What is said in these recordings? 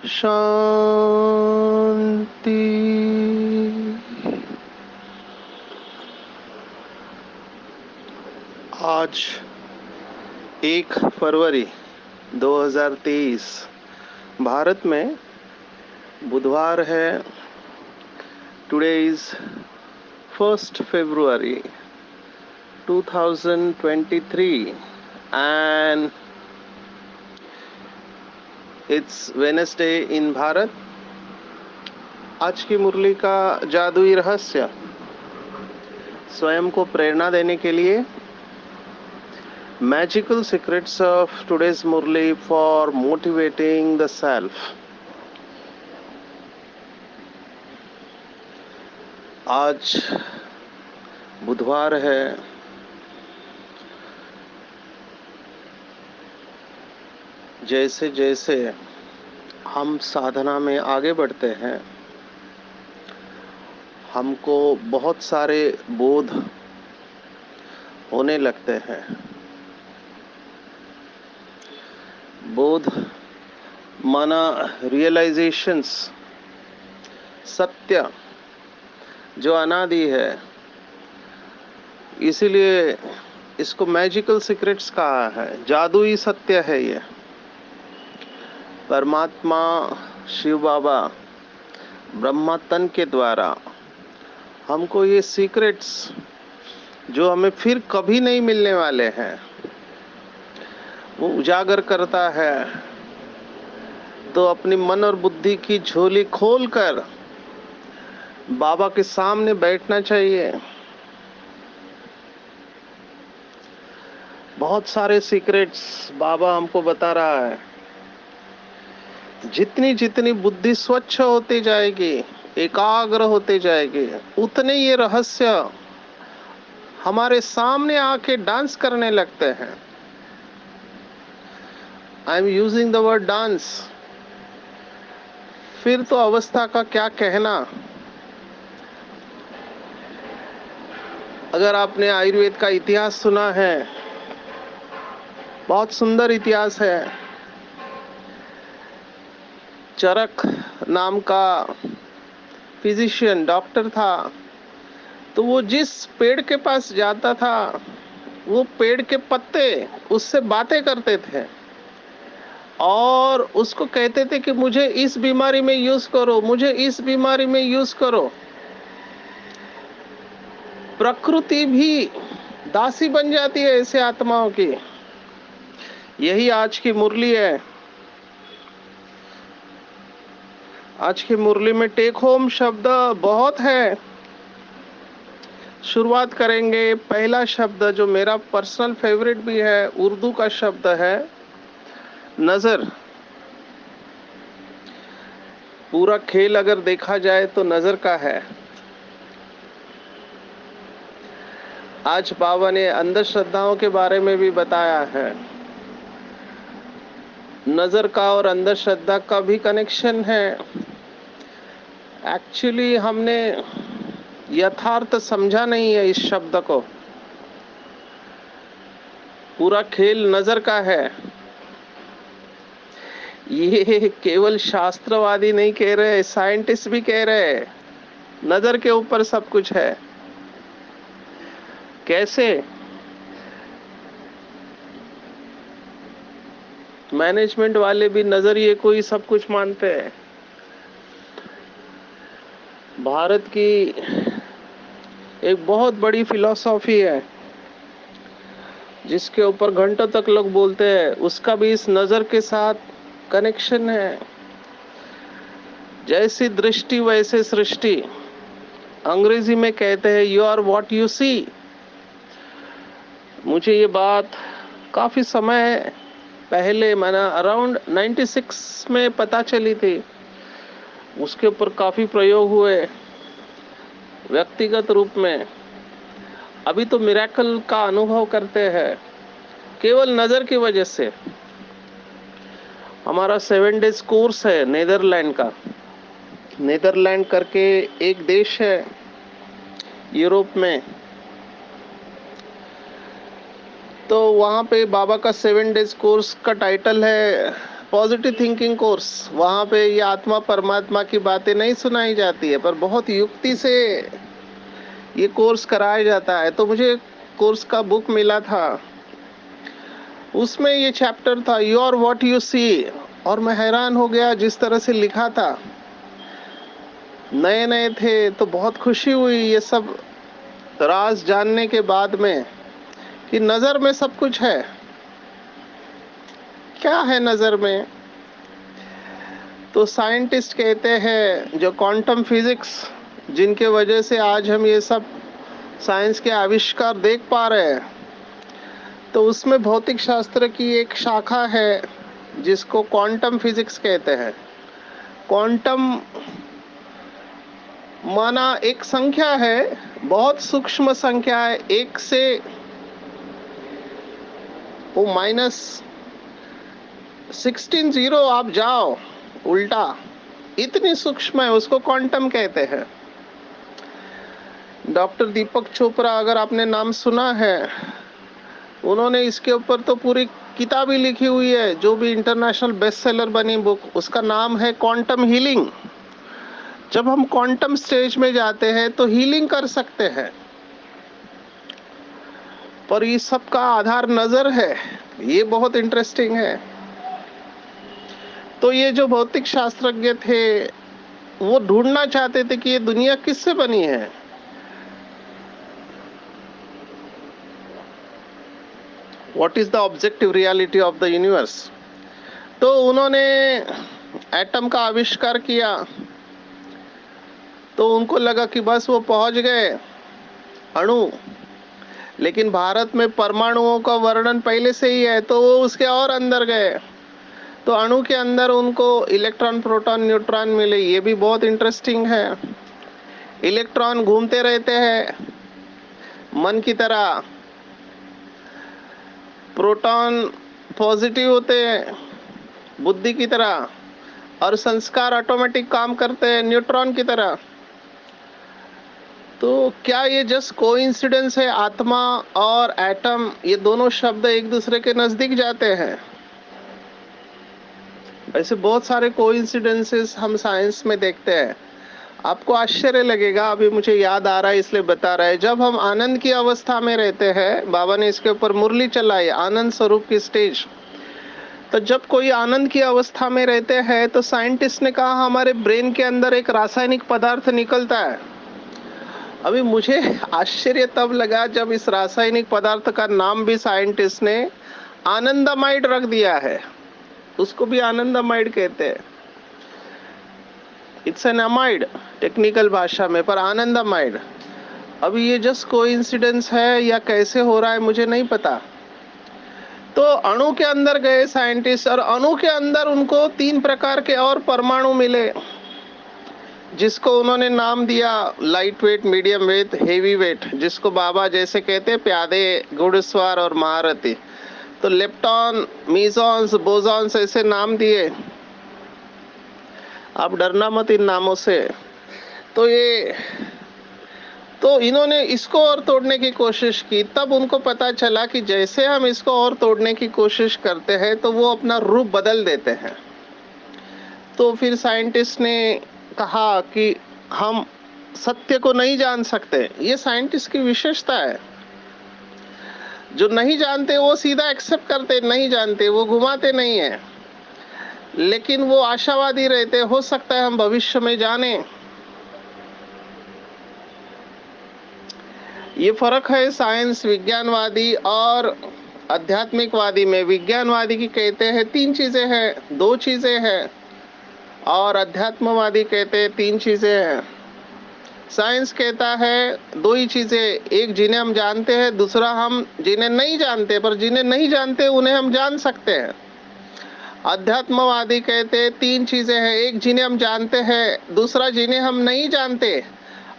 शांति। आज 1 फरवरी 2023 भारत में बुधवार है। Today is 1st February 2023 and it's Wednesday in Bharat. आज की मुरली का जादुई रहस्य स्वयं को प्रेरणा देने के लिए Magical secrets of today's Murli for motivating the self। आज बुधवार है। जैसे जैसे हम साधना में आगे बढ़ते हैं, हमको बहुत सारे बोध होने लगते हैं। बोध माना रियलाइजेशंस, सत्य जो अनादि है। इसीलिए इसको मैजिकल सीक्रेट्स कहा है। जादुई सत्य है ये। परमात्मा शिव बाबा ब्रह्मा तन के द्वारा हमको ये सीक्रेट्स जो हमें फिर कभी नहीं मिलने वाले हैं वो उजागर करता है। तो अपनी मन और बुद्धि की झोली खोलकर बाबा के सामने बैठना चाहिए। बहुत सारे सीक्रेट्स बाबा हमको बता रहा है। जितनी जितनी बुद्धि स्वच्छ होती जाएगी, एकाग्र होती जाएगी, उतने ये रहस्य हमारे सामने आके डांस करने लगते हैं। I am using the word dance. फिर तो अवस्था का क्या कहना। अगर आपने आयुर्वेद का इतिहास सुना है, बहुत सुंदर इतिहास है। चरक नाम का फिजिशियन डॉक्टर था। तो वो जिस पेड़ के पास जाता था, वो पेड़ के पत्ते उससे बातें करते थे और उसको कहते थे कि मुझे इस बीमारी में यूज करो, मुझे इस बीमारी में यूज करो। प्रकृति भी दासी बन जाती है ऐसे आत्माओं की। यही आज की मुरली है। आज की मुरली में टेक होम शब्द बहुत है। शुरुआत करेंगे। पहला शब्द जो मेरा पर्सनल फेवरेट भी है, उर्दू का शब्द है नजर। पूरा खेल अगर देखा जाए तो नजर का है। आज बाबा ने अंधश्रद्धाओं के बारे में भी बताया है। नजर का और अंधश्रद्धा का भी कनेक्शन है। एक्चुअली हमने यथार्थ समझा नहीं है इस शब्द को। पूरा खेल नजर का है। ये केवल शास्त्रवादी नहीं कह रहे, साइंटिस्ट भी कह रहे हैं नजर के ऊपर सब कुछ है। कैसे? मैनेजमेंट वाले भी नजरिए को ही सब कुछ मानते हैं। भारत की एक बहुत बड़ी फिलॉसफी है जिसके ऊपर घंटों तक लोग बोलते हैं, उसका भी इस नजर के साथ कनेक्शन है। जैसी दृष्टि वैसे सृष्टि। अंग्रेजी में कहते हैं you are what you see. मुझे ये बात काफी समय पहले, मैंने अराउंड 96 में पता चली थी। उसके ऊपर काफी प्रयोग हुए व्यक्तिगत रूप में। अभी तो मिरेकल का अनुभव करते हैं केवल नजर की वजह से। हमारा 7 डेज कोर्स है नीदरलैंड का। नीदरलैंड करके एक देश है यूरोप में, तो वहाँ पे बाबा का 7 डेज कोर्स का टाइटल है पॉजिटिव थिंकिंग कोर्स। वहाँ पे ये आत्मा परमात्मा की बातें नहीं सुनाई जाती है, पर बहुत युक्ति से ये कोर्स कराया जाता है। तो मुझे कोर्स का बुक मिला था, उसमें ये चैप्टर था you are what you see, और मैं हैरान हो गया जिस तरह से लिखा था। नए नए थे तो बहुत खुशी हुई ये सब राज जानने के बाद में कि नजर में सब कुछ है। क्या है नजर में? तो साइंटिस्ट कहते हैं जो क्वांटम फिजिक्स, जिनके वजह से आज हम ये सब साइंस के आविष्कार देख पा रहे हैं, तो उसमें भौतिक शास्त्र की एक शाखा है जिसको क्वांटम फिजिक्स कहते हैं। क्वांटम माना एक संख्या है, बहुत सूक्ष्म संख्या है, एक से वो -16 जीरो आप जाओ उल्टा, इतनी सूक्ष्म है, उसको क्वांटम कहते हैं। डॉक्टर दीपक चोपड़ा, अगर आपने नाम सुना है, उन्होंने इसके ऊपर तो पूरी किताब ही लिखी हुई है, जो भी इंटरनेशनल बेस्ट सेलर बनी बुक, उसका नाम है क्वांटम हीलिंग। जब हम क्वांटम स्टेज में जाते हैं तो हीलिंग कर सकते हैं, पर ये सब का आधार नजर है। ये बहुत इंटरेस्टिंग है। तो ये जो भौतिक शास्त्रज्ञ थे वो ढूंढना चाहते थे कि ये दुनिया किससे बनी है। What is the objective reality of the universe. तो उन्होंने एटम का आविष्कार किया, तो उनको लगा कि बस वो पहुंच गए अणु, लेकिन भारत में परमाणुओं का वर्णन पहले से ही है, तो वो उसके और अंदर गए। तो अणु के अंदर उनको इलेक्ट्रॉन प्रोटॉन न्यूट्रॉन मिले। ये भी बहुत इंटरेस्टिंग है। इलेक्ट्रॉन घूमते रहते हैं मन की तरह, प्रोटॉन पॉजिटिव होते हैं बुद्धि की तरह, और संस्कार ऑटोमेटिक काम करते हैं न्यूट्रॉन की तरह। तो क्या ये जस्ट कोइंसिडेंस है? आत्मा और एटम, ये दोनों शब्द एक दूसरे के नजदीक जाते हैं। ऐसे बहुत सारे कोइंसिडेंसेस हम साइंस में देखते हैं। आपको आश्चर्य लगेगा, अभी मुझे याद आ रहा है इसलिए बता रहा है। जब हम आनंद की अवस्था में रहते हैं, बाबा ने इसके ऊपर मुरली चलाई, आनंद स्वरूप की स्टेज। तो जब कोई आनंद की अवस्था में रहते हैं तो साइंटिस्ट ने कहा हमारे ब्रेन के अंदर एक रासायनिक पदार्थ निकलता है। अभी मुझे आश्चर्य तब लगा जब इस रासायनिक पदार्थ का नाम भी साइंटिस्ट ने आनंदामाइड रख दिया है। उसको भी आनंदामाइड कहते हैं। इट्स एन अमाइड टेक्निकल भाषा में, पर आनंदामाइड। अभी ये जस्ट कोइंसिडेंस है या कैसे हो रहा है मुझे नहीं पता। तो अणु के अंदर गए साइंटिस्ट, और अणु के अंदर उनको 3 प्रकार के और परमाणु मिले, जिसको उन्होंने नाम दिया light weight, medium wait, heavy weight, जिसको बाबा जैसे कहते हैं प्यादे, घुड़सवार और महारथी। तो लेप्टॉन, मीजॉन्स, बोजॉन्स ऐसे नाम दिए। आप डरना मत इन नामों से। तो इन्होंने इसको और तोड़ने की कोशिश की। तब उनको पता चला कि जैसे हम इसको और तोड़ने की कोशिश करते हैं तो वो अपना रूप बदल देते हैं। तो फिर साइंटिस्ट ने कहा कि हम सत्य को नहीं जान सकते। ये साइंटिस्ट की विशेषता है। जो नहीं जानते वो सीधा एक्सेप्ट करते, नहीं जानते वो घुमाते नहीं है, लेकिन वो आशावादी रहते, हो सकता है हम भविष्य में जाने। ये फर्क है साइंस विज्ञानवादी और आध्यात्मिकवादी में। विज्ञानवादी की कहते हैं 3 चीजें हैं, 2 चीजें हैं, और अध्यात्मवादी कहते हैं 3 चीजें हैं। साइंस कहता है 2 ही चीजें, एक जिन्हें हम जानते हैं, दूसरा हम जिन्हें नहीं जानते, पर जिन्हें नहीं जानते उन्हें हम जान सकते हैं। अध्यात्मवादी कहते हैं तीन चीजें हैं, एक जिन्हें हम जानते हैं, दूसरा जिन्हें हम नहीं जानते,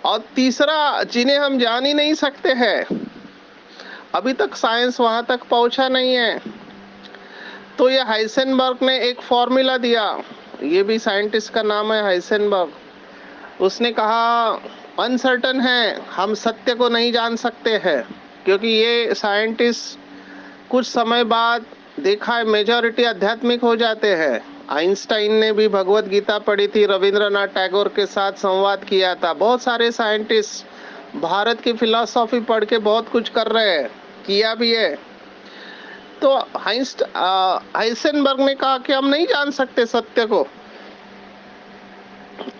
और तीसरा जिन्हें हम जान ही नहीं सकते हैं। अभी तक साइंस वहां तक पहुंचा नहीं है। तो ये हाइसेनबर्ग ने एक फॉर्मूला दिया, ये भी साइंटिस्ट का नाम है हाइसेनबर्ग। उसने कहा अनसर्टन है, हम सत्य को नहीं जान सकते हैं, क्योंकि ये साइंटिस्ट कुछ समय बाद देखा है मेजॉरिटी आध्यात्मिक हो जाते हैं। आइंस्टाइन ने भी भगवत गीता पढ़ी थी, रविंद्रनाथ टैगोर के साथ संवाद किया था। बहुत सारे साइंटिस्ट भारत की फिलॉसफी पढ़ के बहुत कुछ कर रहे हैं, किया भी है। तो हाइसेनबर्ग ने कहा कि हम नहीं जान सकते सत्य को।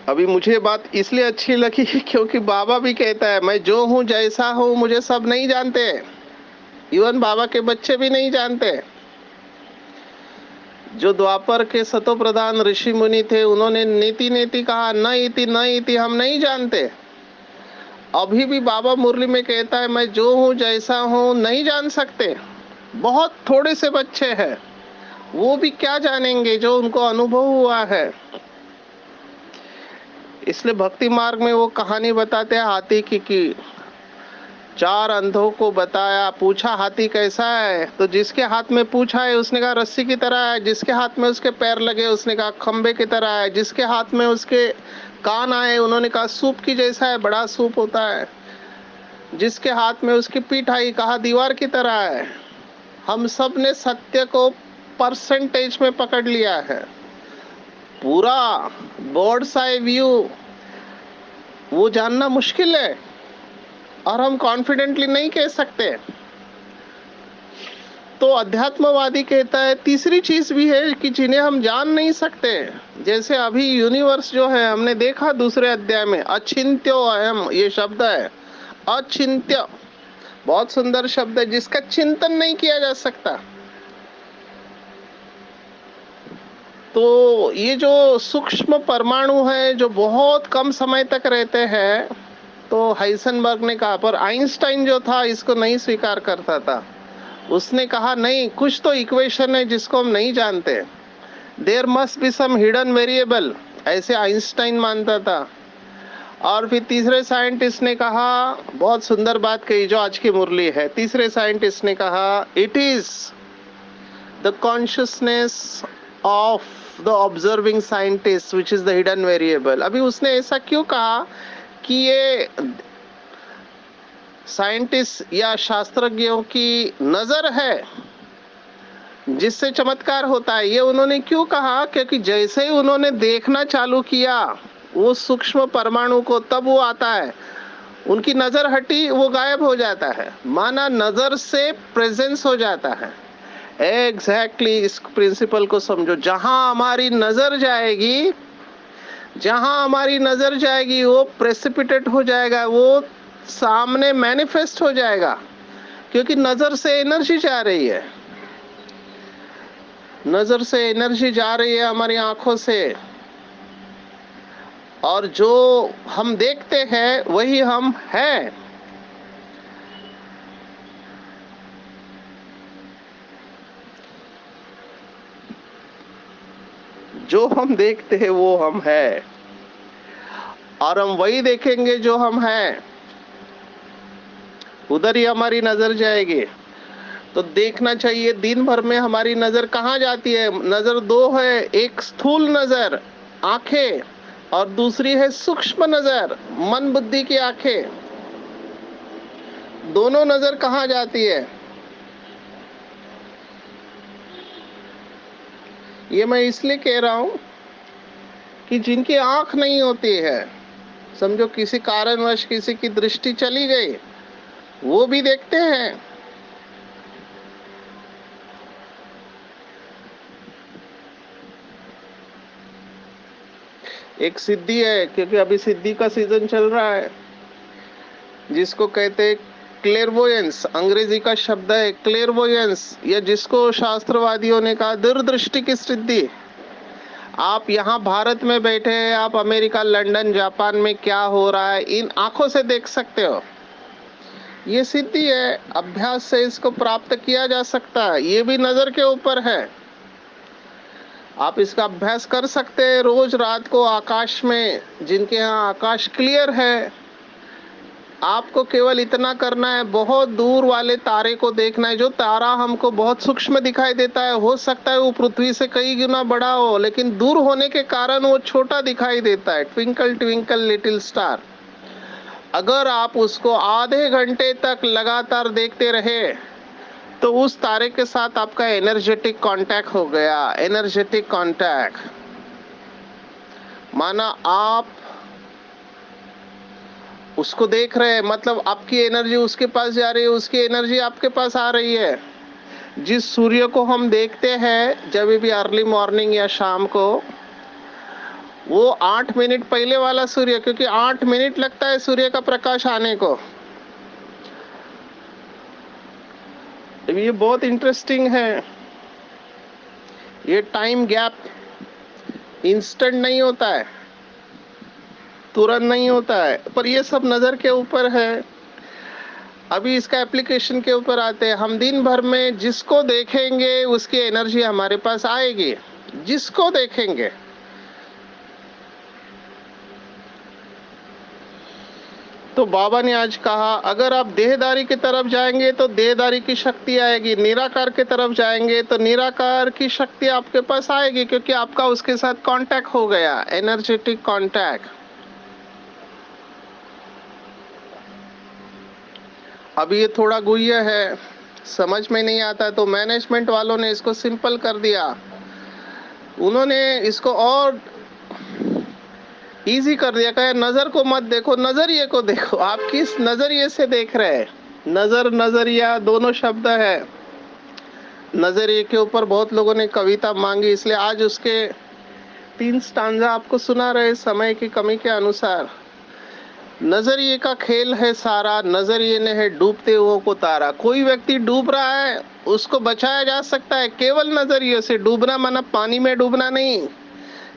अभी मुझे बात इसलिए अच्छी लगी क्योंकि बाबा भी कहता है मैं जो हूँ जैसा हूँ मुझे सब नहीं जानते, इवन बाबा के बच्चे भी नहीं जानते। जो द्वापर के सतो प्रधान ऋषि मुनि थे उन्होंने नीति नीति कहा, न इति न इति, हम नहीं जानते। अभी भी बाबा मुरली में कहता है मैं जो हूँ जैसा हूँ नहीं जान सकते। बहुत थोड़े से बच्चे हैं, वो भी क्या जानेंगे जो उनको अनुभव हुआ है। इसलिए भक्ति मार्ग में वो कहानी बताते हैं हाथी की चार अंधों को बताया, पूछा हाथी कैसा है, तो जिसके हाथ में पूछा है उसने कहा रस्सी की तरह है, जिसके हाथ में उसके पैर लगे उसने कहा खंबे की तरह है, जिसके हाथ में उसके कान आए उन्होंने कहा सूप की जैसा है, बड़ा सूप होता है, जिसके हाथ में उसकी पीठ आई कहा दीवार की तरह है। हम सब ने सत्य को परसेंटेज में पकड़ लिया है, पूरा बर्ड्स आई व्यू वो जानना मुश्किल है, और हम कॉन्फिडेंटली नहीं कह सकते। तो अध्यात्मवादी कहता है तीसरी चीज भी है कि जिन्हें हम जान नहीं सकते। जैसे अभी यूनिवर्स जो है हमने देखा दूसरे अध्याय में, अचिंत्यो अहम ये शब्द है, अचिंत्य बहुत सुंदर शब्द है जिसका चिंतन नहीं किया जा सकता। तो ये जो सूक्ष्म परमाणु है जो बहुत कम समय तक रहते हैं, तो हाइसेनबर्ग ने कहा, पर आइंस्टाइन जो था इसको नहीं स्वीकार करता था। उसने कहा नहीं, कुछ तो इक्वेशन है जिसको हम नहीं जानते, there must be some hidden variable, ऐसे आइंस्टाइन मानता था। और फिर तीसरे साइंटिस्ट ने कहा, बहुत सुंदर बात कही जो आज की मुरली है, तीसरे साइंटिस्ट ने कहा it is the consciousness of the observing scientist which is the hidden variable. अभी उसने ऐसा क्यों कहा कि ये साइंटिस्ट या शास्त्रज्ञों की नजर है जिससे चमत्कार होता है, ये उन्होंने क्यों कहा? क्योंकि जैसे ही उन्होंने देखना चालू किया वो सूक्ष्म परमाणु को, तब वो आता है, उनकी नजर हटी वो गायब हो जाता है, माना नजर से प्रेजेंस हो जाता है। एग्जैक्टली इस प्रिंसिपल को समझो, जहां हमारी नजर जाएगी, जहां हमारी नजर जाएगी वो प्रेसिपिटेट हो जाएगा, वो सामने मैनिफेस्ट हो जाएगा, क्योंकि नजर से एनर्जी जा रही है, नजर से एनर्जी जा रही है हमारी आंखों से, और जो हम देखते हैं वही हम हैं। जो हम देखते हैं वो हम हैं, और हम वही देखेंगे जो हम हैं, उधर ही हमारी नजर जाएगी। तो देखना चाहिए दिन भर में हमारी नजर कहाँ जाती है। नजर दो है, एक स्थूल नजर आंखें, और दूसरी है सूक्ष्म नजर मन बुद्धि की आंखें। दोनों नजर कहाँ जाती है, ये मैं इसलिए कह रहा हूं कि जिनकी आंख नहीं होती है, समझो किसी कारणवश किसी की दृष्टि चली गई, वो भी देखते हैं। एक सिद्धि है, क्योंकि अभी सिद्धि का सीजन चल रहा है, जिसको कहते हैं क्लेरवोयंस, अंग्रेजी का शब्द है क्लेरवोयंस, या जिसको शास्त्रवादियों ने कहा दूरदृष्टि की सिद्धि। आप यहाँ भारत में बैठे हैं, आप अमेरिका, लंदन, जापान में क्या हो रहा है इन आंखों से देख सकते हो। ये सिद्धि है, अभ्यास से इसको प्राप्त किया जा सकता है, ये भी नजर के ऊपर है। आप इसका अभ्यास कर सकते हैं रोज रात को आकाश में, जिनके यहाँ आकाश क्लियर है, आपको केवल इतना करना है, बहुत दूर वाले तारे को देखना है। जो तारा हमको बहुत सूक्ष्म दिखाई देता है, हो सकता है वो पृथ्वी से कई गुना बड़ा हो, लेकिन दूर होने के कारण वो छोटा दिखाई देता है। ट्विंकल ट्विंकल लिटिल स्टार, अगर आप उसको आधे घंटे तक लगातार देखते रहे तो उस तारे के साथ आपका एनर्जेटिक कांटेक्ट हो गया। एनर्जेटिक कांटेक्ट माना आप उसको देख रहे हैं, मतलब आपकी एनर्जी उसके पास जा रही है, उसकी एनर्जी आपके पास आ रही है। जिस सूर्य को हम देखते हैं जब भी अर्ली मॉर्निंग या शाम को, वो 8 मिनट पहले वाला सूर्य, क्योंकि 8 मिनट लगता है सूर्य का प्रकाश आने को। ये बहुत इंटरेस्टिंग है। ये टाइम गैप इंस्टेंट नहीं होता है, तुरंत नहीं होता है, पर ये सब नजर के ऊपर है। अभी इसका एप्लीकेशन के ऊपर आते हैं। हम दिन भर में जिसको देखेंगे उसकी एनर्जी हमारे पास आएगी, जिसको देखेंगे। तो बाबा ने आज कहा, अगर आप देहदारी की तरफ जाएंगे तो देहदारी की शक्ति आएगी, निराकार की तरफ जाएंगे तो निराकार की शक्ति आपके पास आएगी, क्योंकि आपका उसके साथ कांटेक्ट हो गया, एनर्जेटिक कांटेक्ट। अब ये थोड़ा गुह्य है, समझ में नहीं आता, तो मैनेजमेंट वालों ने इसको सिंपल कर दिया। उन्होंने इसको और इजी कर दिया। कहे नजर को मत देखो, नजरिए को देखो। आप किस नजरिए से देख रहे हैं? नजर नजरिया दोनों शब्द है। नजरिए के ऊपर बहुत लोगों ने कविता मांगी, इसलिए आज उसके 3 स्टांजा आपको सुना रहे, समय की कमी के अनुसार। नजरिए का खेल है सारा, नजरिए ने है डूबते हुओं को तारा। कोई व्यक्ति डूब रहा है, उसको बचाया जा सकता है केवल नजरिए से। डूबना माना पानी में डूबना नहीं।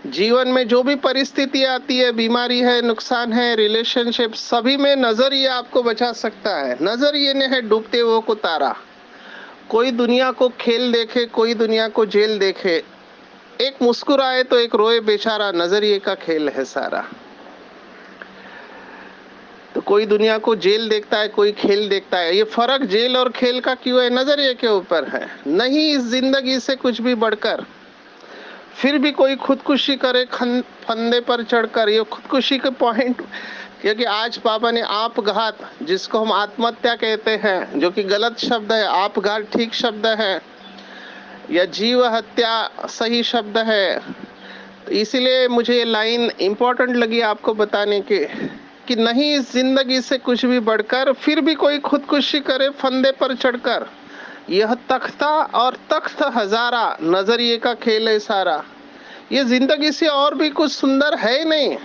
जीवन में जो भी परिस्थिति आती है, बीमारी है, नुकसान है, रिलेशनशिप, सभी में नजरिए आपको बचा सकता है। नजरिए ने है डूबते हुओं को तारा। कोई दुनिया को खेल देखे, कोई दुनिया को जेल देखे, एक मुस्कुराए तो एक रोए बेचारा, नजरिए का खेल है सारा। तो कोई दुनिया को जेल देखता है, कोई खेल देखता है। ये फर्क जेल और खेल का क्यों है? नजरिए के ऊपर है। नहीं इस जिंदगी से कुछ भी बढ़कर, फिर भी कोई खुदकुशी करे फंदे पर चढ़कर। ये खुदकुशी के पॉइंट, क्योंकि आज बाबा ने आपघात, जिसको हम आत्महत्या कहते हैं, जो कि गलत शब्द है, आपघात ठीक शब्द है, या जीव हत्या सही शब्द है। तो इसीलिए मुझे ये लाइन इंपॉर्टेंट लगी आपको बताने की, कि नहीं इस जिंदगी से कुछ भी बढ़कर, फिर भी कोई खुदकुशी करे फंदे पर चढ़कर। यह तख्ता और तख्त हजारा, नजरिए का खेल है सारा। ये जिंदगी से और भी कुछ सुंदर है नहीं।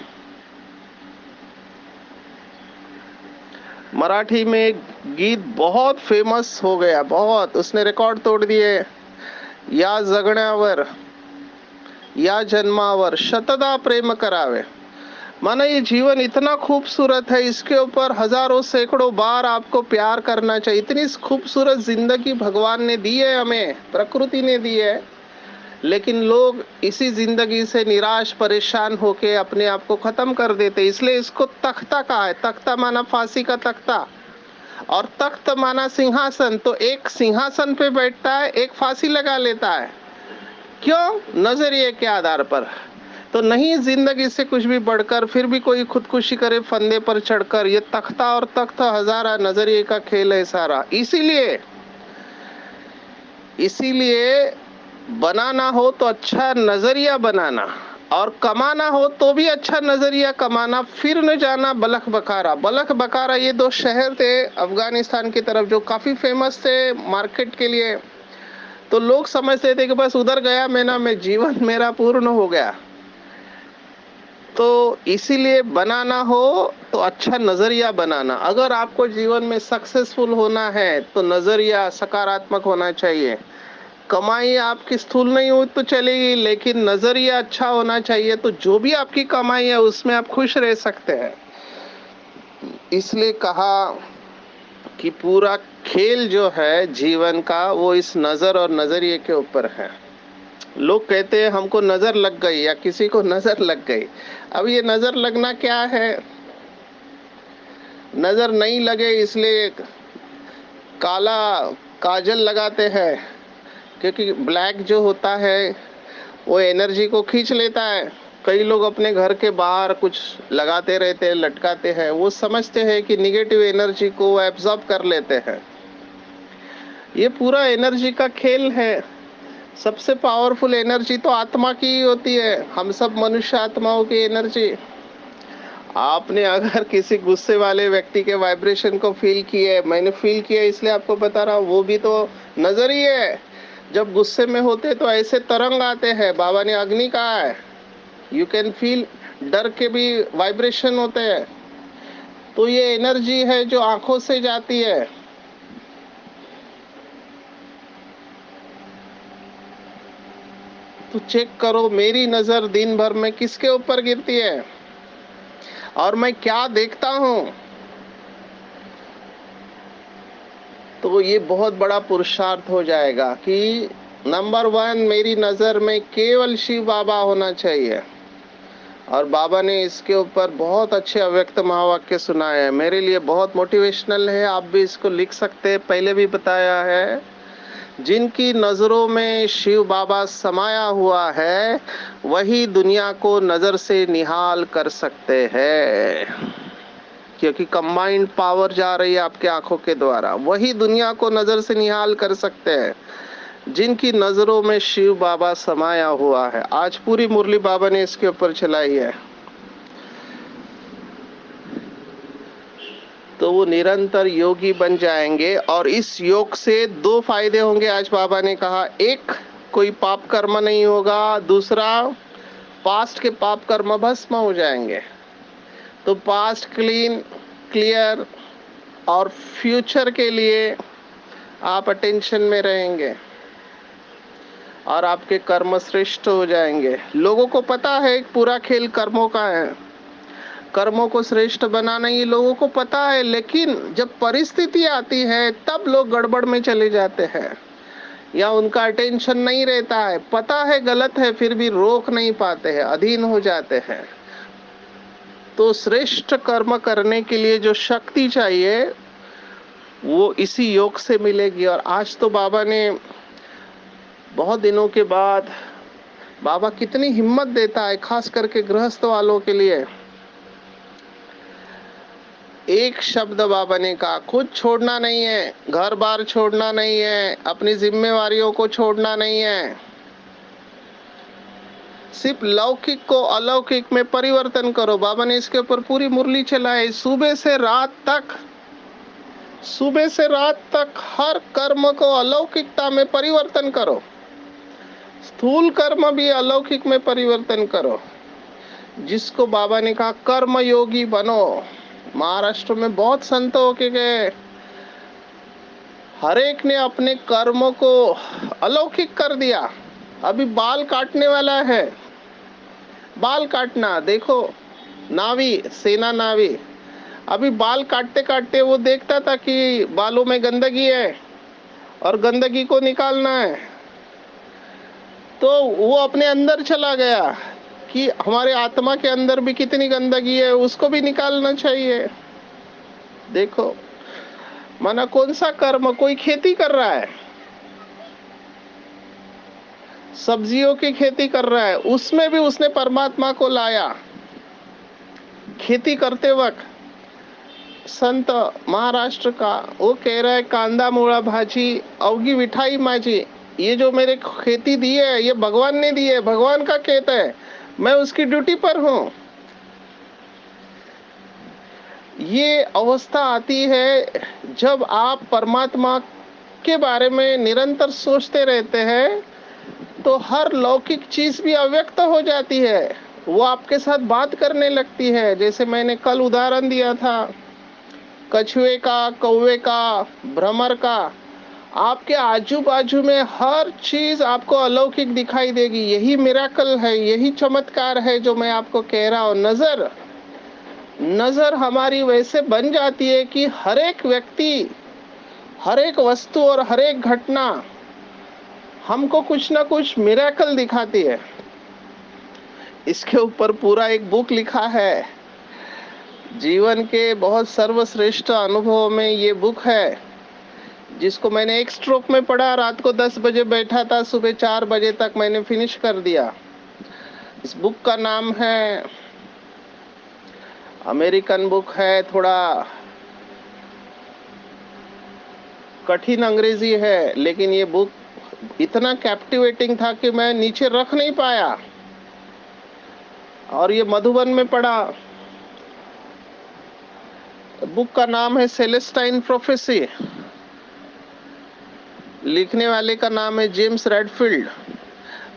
मराठी में एक गीत बहुत फेमस हो गया, बहुत, उसने रिकॉर्ड तोड़ दिए। या जगण्यावर या जन्मावर शतदा प्रेम करावे। माना ये जीवन इतना खूबसूरत है, इसके ऊपर हजारों सैकड़ों बार आपको प्यार करना चाहिए। इतनी खूबसूरत जिंदगी भगवान ने दी है हमें, प्रकृति ने दी है, लेकिन लोग इसी जिंदगी से निराश परेशान होके अपने आप को खत्म कर देते। इसलिए इसको तख्ता कहा है। तख्ता माना फांसी का तख्ता, और तख्त माना सिंहासन। तो एक सिंहासन पे बैठता है, एक फांसी लगा लेता है। क्यों? नजरिए के आधार पर। तो नहीं जिंदगी से कुछ भी बढ़कर, फिर भी कोई खुदकुशी करे फंदे पर चढ़कर। ये तख्ता और तख्त हजारा, नजरिए का खेल है सारा। इसीलिए इसीलिए बनाना हो तो अच्छा नजरिया बनाना, और कमाना हो तो भी अच्छा नजरिया कमाना। फिर न जाना बलख बकारा। बलख बकारा ये 2 शहर थे अफगानिस्तान की तरफ, जो काफी फेमस थे मार्केट के लिए। तो लोग समझते थे कि बस उधर गया मैंने, मैं जीवन मेरा पूर्ण हो गया। तो इसीलिए बनाना हो तो अच्छा नजरिया बनाना। अगर आपको जीवन में सक्सेसफुल होना है तो नजरिया सकारात्मक होना चाहिए। कमाई आपकी स्थूल नहीं हो तो चलेगी, लेकिन नजरिया अच्छा होना चाहिए। तो जो भी आपकी कमाई है उसमें आप खुश रह सकते हैं। इसलिए कहा कि पूरा खेल जो है जीवन का, वो इस नजर और नजरिए के ऊपर है। लोग कहते हैं हमको नजर लग गई या किसी को नजर लग गई। अब ये नजर लगना क्या है? नजर नहीं लगे इसलिए काला काजल लगाते हैं, क्योंकि ब्लैक जो होता है वो एनर्जी को खींच लेता है। कई लोग अपने घर के बाहर कुछ लगाते रहते हैं, लटकाते हैं, वो समझते हैं कि निगेटिव एनर्जी को एब्जॉर्ब कर लेते हैं। ये पूरा एनर्जी का खेल है। सबसे पावरफुल एनर्जी तो आत्मा की ही होती है, हम सब मनुष्य आत्माओं की एनर्जी। आपने अगर किसी गुस्से वाले व्यक्ति के वाइब्रेशन को फील किए, मैंने फील किया इसलिए आपको बता रहा हूँ, वो भी तो नजर ही है। जब गुस्से में होते तो ऐसे तरंग आते हैं, बाबा ने अग्नि कहा है, यू कैन फील, डर के भी वाइब्रेशन होते हैं। तो ये एनर्जी है जो आंखों से जाती है। तो चेक करो मेरी नजर दिन भर में किसके ऊपर गिरती है और मैं क्या देखता हूँ। तो ये बहुत बड़ा पुरुषार्थ हो जाएगा कि नंबर 1 मेरी नजर में केवल शिव बाबा होना चाहिए। और बाबा ने इसके ऊपर बहुत अच्छे अव्यक्त महावाक्य सुनाए हैं, मेरे लिए बहुत मोटिवेशनल है। आप भी इसको लिख सकते हैं, पहले भी बताया है। जिनकी नजरों में शिव बाबा समाया हुआ है वही दुनिया को नजर से निहाल कर सकते हैं, क्योंकि कंबाइंड पावर जा रही है आपके आंखों के द्वारा, वही दुनिया को नजर से निहाल कर सकते हैं जिनकी नजरों में शिव बाबा समाया हुआ है। आज पूरी मुरली बाबा ने इसके ऊपर चलाई है। तो वो निरंतर योगी बन जाएंगे और इस योग से 2 फायदे होंगे। आज बाबा ने कहा, एक, कोई पाप कर्म नहीं होगा, दूसरा, पास्ट के पाप कर्म भस्म हो जाएंगे। तो पास्ट क्लीन, क्लियर, और फ्यूचर के लिए आप अटेंशन में रहेंगे और आपके कर्म श्रेष्ठ हो जाएंगे। लोगों को पता है पूरा खेल कर्मों का है, कर्मों को श्रेष्ठ बनाना ये लोगों को पता है, लेकिन जब परिस्थिति आती है तब लोग गड़बड़ में चले जाते हैं या उनका अटेंशन नहीं रहता है। पता है गलत है फिर भी रोक नहीं पाते हैं, अधीन हो जाते हैं। तो श्रेष्ठ कर्म करने के लिए जो शक्ति चाहिए वो इसी योग से मिलेगी। और आज तो बाबा ने बहुत दिनों के बाद, बाबा कितनी हिम्मत देता है खास करके गृहस्थ वालों के लिए। एक शब्द बाबा ने कहा, खुद छोड़ना नहीं है, घर बार छोड़ना नहीं है, अपनी जिम्मेवारियों को छोड़ना नहीं है, सिर्फ लौकिक को अलौकिक में परिवर्तन करो। बाबा ने इसके ऊपर पूरी मुरली चलाई। सुबह से रात तक, सुबह से रात तक हर कर्म को अलौकिकता में परिवर्तन करो, स्थूल कर्म भी अलौकिक में परिवर्तन करो। जिसको बाबा ने कहा कर्म योगी बनो। महाराष्ट्र में बहुत संत होके गए, हर एक ने अपने कर्मों को अलौकिक कर दिया। अभी बाल काटने वाला है, बाल काटना देखो, नावी, सेना नावी, अभी बाल काटते काटते वो देखता था कि बालों में गंदगी है और गंदगी को निकालना है, तो वो अपने अंदर चला गया कि हमारे आत्मा के अंदर भी कितनी गंदगी है, उसको भी निकालना चाहिए। देखो माना कौन सा कर्म, कोई खेती कर रहा है, सब्जियों की खेती कर रहा है, उसमें भी उसने परमात्मा को लाया। खेती करते वक्त संत महाराष्ट्र का वो कह रहा है, कांदा मुळा भाजी अवगी विठाई माझी, ये जो मेरे खेती दी है ये भगवान ने दी है, भगवान का खेत है, मैं उसकी ड्यूटी पर हूं। ये अवस्था आती है जब आप परमात्मा के बारे में निरंतर सोचते रहते हैं, तो हर लौकिक चीज भी अव्यक्त हो जाती है, वो आपके साथ बात करने लगती है। जैसे मैंने कल उदाहरण दिया था कछुए का, कौवे का, भ्रमर का, आपके आजू बाजू में हर चीज आपको अलौकिक दिखाई देगी। यही मिराकल है, यही चमत्कार है जो मैं आपको कह रहा हूं। नजर, नजर हमारी वैसे बन जाती है कि हर एक व्यक्ति, हर एक वस्तु और हर एक घटना हमको कुछ ना कुछ मिरेकल दिखाती है। इसके ऊपर पूरा एक बुक लिखा है। जीवन के बहुत सर्वश्रेष्ठ अनुभवों में ये बुक है, जिसको मैंने एक स्ट्रोक में पढ़ा। रात को 10 बजे बैठा था, सुबह 4 बजे तक मैंने फिनिश कर दिया। इस बुक का नाम है, अमेरिकन बुक है, थोड़ा कठिन अंग्रेजी है, लेकिन ये बुक इतना कैप्टिवेटिंग था कि मैं नीचे रख नहीं पाया। और ये मधुबन में पढ़ा। बुक का नाम है सेलेस्टाइन प्रोफेसी। लिखने वाले का नाम है जेम्स रेडफील्ड।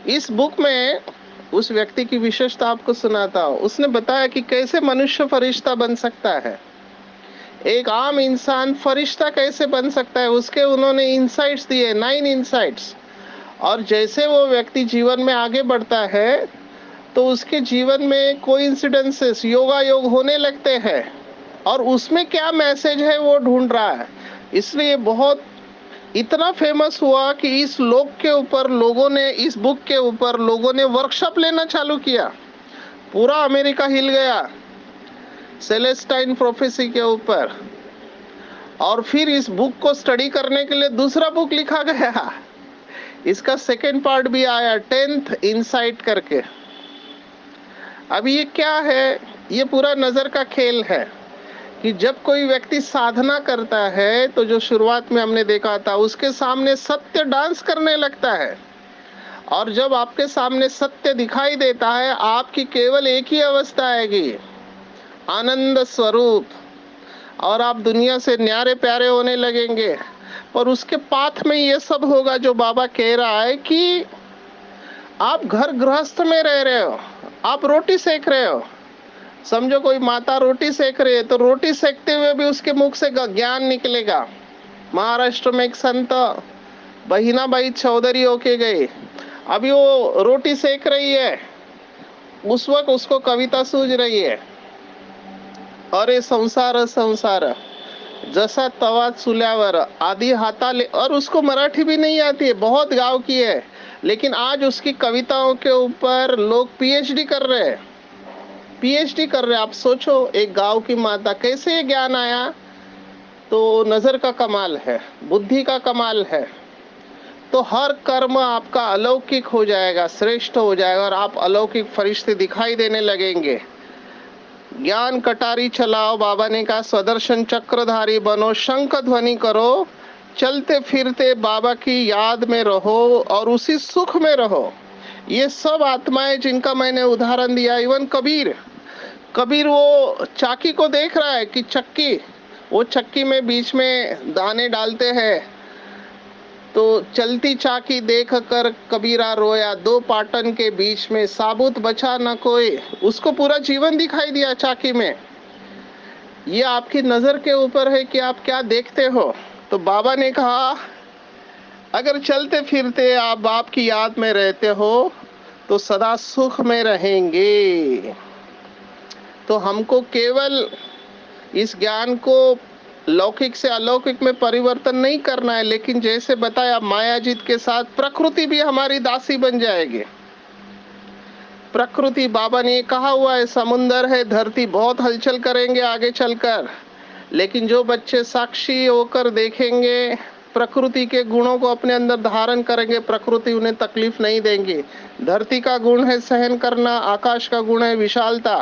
इस बुक में उस व्यक्ति की विशेषता आपको सुनाता हूं। उसने बताया कि कैसे मनुष्य फरिश्ता बन सकता है, एक आम इंसान फरिश्ता कैसे बन सकता है। उसके उन्होंने इंसाइट्स दिए, 9 इंसाइट्स। और जैसे वो व्यक्ति जीवन में आगे बढ़ता है तो उसके जीवन में कोइंसिडेंसेस, योगायोग होने लगते हैं, और उसमें क्या मैसेज है वो ढूंढ रहा है। इसलिए बहुत इतना फेमस हुआ कि इस लोग के ऊपर लोगों ने, इस बुक के ऊपर लोगों ने वर्कशॉप लेना चालू किया। पूरा अमेरिका हिल गया सेलेस्टाइन प्रोफेसी के ऊपर। और फिर इस बुक को स्टडी करने के लिए दूसरा बुक लिखा गया। इसका सेकेंड पार्ट भी आया, 10th इंसाइट करके। अब ये क्या है? ये पूरा नजर का खेल है कि जब कोई व्यक्ति साधना करता है तो जो शुरुआत में हमने देखा था, उसके सामने सत्य डांस करने लगता है। और जब आपके सामने सत्य दिखाई देता है, आपकी केवल एक ही अवस्था आएगी, आनंद स्वरूप, और आप दुनिया से न्यारे प्यारे होने लगेंगे। और उसके पाथ में ये सब होगा जो बाबा कह रहा है कि आप घर गृहस्थ में रह रहे हो, आप रोटी सेक रहे हो। समझो कोई माता रोटी सेक रही है, तो रोटी सेकते हुए भी उसके मुख से ज्ञान निकलेगा। महाराष्ट्र में एक संत बहिनाबाई चौधरी होके गए। अभी वो रोटी सेक रही है, उस वक्त उसको कविता सूझ रही है, अरे संसार संसार जसा तवा चुल्यावर आदि हाताले। और उसको मराठी भी नहीं आती है, बहुत गाँव की है, लेकिन आज उसकी कविताओं के ऊपर लोग पीएचडी कर रहे हैं, पीएचडी कर रहे हैं। आप सोचो, एक गांव की माता, कैसे ये ज्ञान आया? तो नजर का कमाल है, बुद्धि का कमाल है। तो हर कर्म आपका अलौकिक हो जाएगा, श्रेष्ठ हो जाएगा, और आप अलौकिक फरिश्ते दिखाई देने लगेंगे। ज्ञान कटारी चलाओ, बाबा ने कहा, स्वदर्शन चक्रधारी बनो, शंख ध्वनि करो, चलते फिरते बाबा की याद में रहो और उसी सुख में रहो। ये सब आत्माएं जिनका मैंने उदाहरण दिया, इवन कबीर, कबीर वो चाकी को देख रहा है कि चक्की, वो चक्की में बीच में दाने डालते हैं, तो चलती चाकी देख कर कबीरा रोया, दो पाटन के बीच में साबुत बचा न कोई। उसको पूरा जीवन दिखाई दिया चाकी में। ये आपकी नजर के ऊपर है कि आप क्या देखते हो। तो बाबा ने कहा, अगर चलते फिरते आप बाप की याद में रहते हो तो सदा सुख में रहेंगे। तो हमको केवल इस ज्ञान को लौकिक से अलौकिक में परिवर्तन नहीं करना है, लेकिन जैसे बताया, मायाजीत के साथ प्रकृति भी हमारी दासी बन जाएगी। प्रकृति, बाबा ने कहा हुआ है, समुंदर है, धरती, बहुत हलचल करेंगे आगे चलकर, लेकिन जो बच्चे साक्षी होकर देखेंगे, प्रकृति के गुणों को अपने अंदर धारण करेंगे, प्रकृति उन्हें तकलीफ नहीं देंगी। धरती का गुण है सहन करना, आकाश का गुण है विशालता,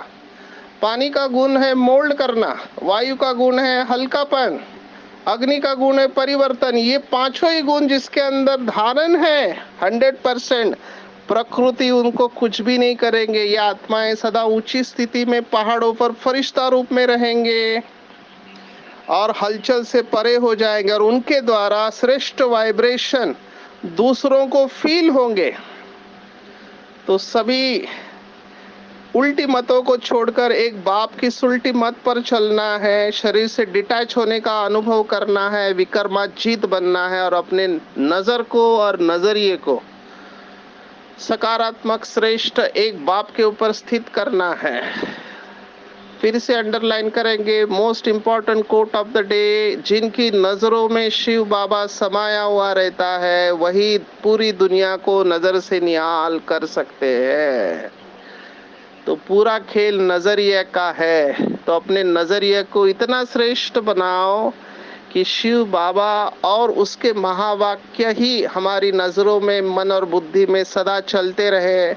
पानी का गुण है मोल्ड करना, वायु का गुण है हल्कापन, अग्नि का गुण है परिवर्तन। ये पांचों ही गुण जिसके अंदर धारण है 100%, प्रकृति उनको कुछ भी नहीं करेंगे। ये आत्माएं सदा ऊंची स्थिति में पहाड़ों पर फरिश्ता रूप में रहेंगे और हलचल से परे हो जाएंगे, और उनके द्वारा श्रेष्ठ वाइब्रेशन दूसरों को फील होंगे। तो सभी उल्टी मतों को छोड़कर एक बाप की सुल्टी मत पर चलना है, शरीर से डिटैच होने का अनुभव करना है, विकर्माजीत बनना है, और अपने नजर को और नजरिए को सकारात्मक श्रेष्ठ एक बाप के ऊपर स्थित करना है। फिर से अंडरलाइन करेंगे, most important quote of the day, जिनकी नजरों में शिव बाबा समाया हुआ रहता है वही पूरी दुनिया को नजर से निहाल कर सकते हैं। तो पूरा खेल नजरिए का है, तो अपने नजरिए को इतना श्रेष्ठ बनाओ कि शिव बाबा और उसके महावाक्य ही हमारी नजरों में, मन और बुद्धि में सदा चलते रहे,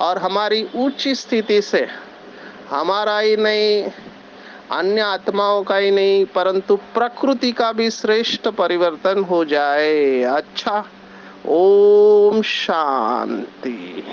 और हमारी उच्च स्थिति से हमारा ही नहीं, अन्य आत्माओं का ही नहीं, परंतु प्रकृति का भी श्रेष्ठ परिवर्तन हो जाए। अच्छा, ओम शांति।